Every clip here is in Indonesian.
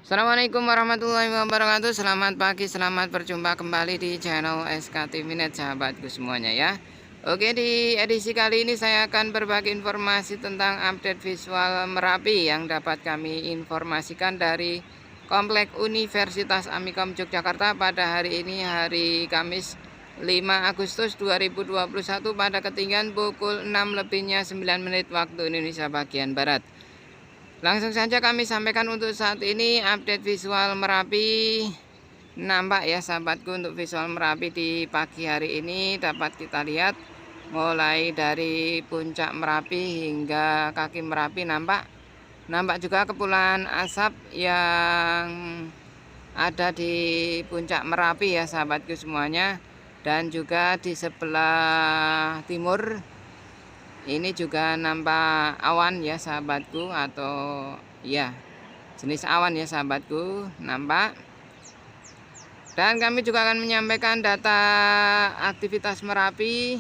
Assalamualaikum warahmatullahi wabarakatuh. Selamat pagi, selamat berjumpa kembali di channel SKTVnet sahabatku semuanya ya. Oke, di edisi kali ini saya akan berbagi informasi tentang update visual Merapi yang dapat kami informasikan dari Komplek Universitas Amikom Yogyakarta pada hari ini, hari Kamis 5 Agustus 2021 pada ketinggian pukul 6:09 waktu Indonesia bagian Barat. Langsung saja kami sampaikan untuk saat ini update visual Merapi. Nampak ya sahabatku, untuk visual Merapi di pagi hari ini dapat kita lihat mulai dari puncak Merapi hingga kaki Merapi nampak. Nampak juga kepulan asap yang ada di puncak Merapi ya sahabatku semuanya. Dan juga di sebelah timur ini juga nampak awan ya sahabatku, atau ya jenis awan ya sahabatku nampak. Dan kami juga akan menyampaikan data aktivitas Merapi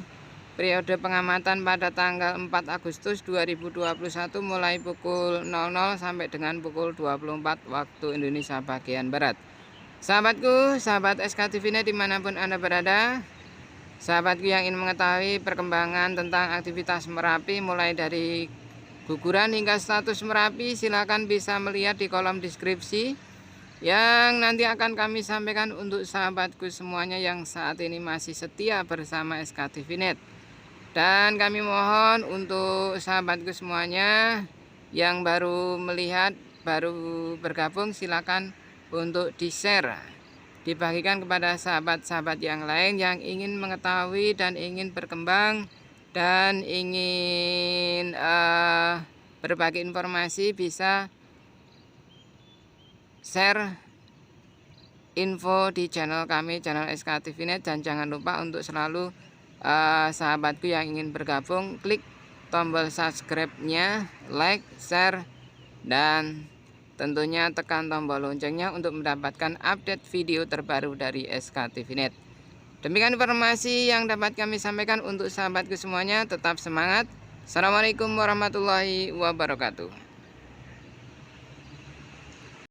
periode pengamatan pada tanggal 4 Agustus 2021 mulai pukul 00 sampai dengan pukul 24 waktu Indonesia bagian Barat. Sahabatku, sahabat SKTVnet dimanapun Anda berada, sahabatku yang ingin mengetahui perkembangan tentang aktivitas Merapi mulai dari guguran hingga status Merapi, silakan bisa melihat di kolom deskripsi yang nanti akan kami sampaikan untuk sahabatku semuanya yang saat ini masih setia bersama SKTVnet. Dan kami mohon untuk sahabatku semuanya yang baru melihat, baru bergabung, silakan untuk di-share, dibagikan kepada sahabat-sahabat yang lain yang ingin mengetahui dan ingin berkembang dan ingin berbagi informasi. Bisa share info di channel kami, channel SKTVnet. Dan jangan lupa untuk selalu sahabatku yang ingin bergabung, klik tombol subscribe-nya, like, share, dan tentunya tekan tombol loncengnya untuk mendapatkan update video terbaru dari SKTVnet. Demikian informasi yang dapat kami sampaikan untuk sahabatku semuanya. Tetap semangat. Assalamualaikum warahmatullahi wabarakatuh.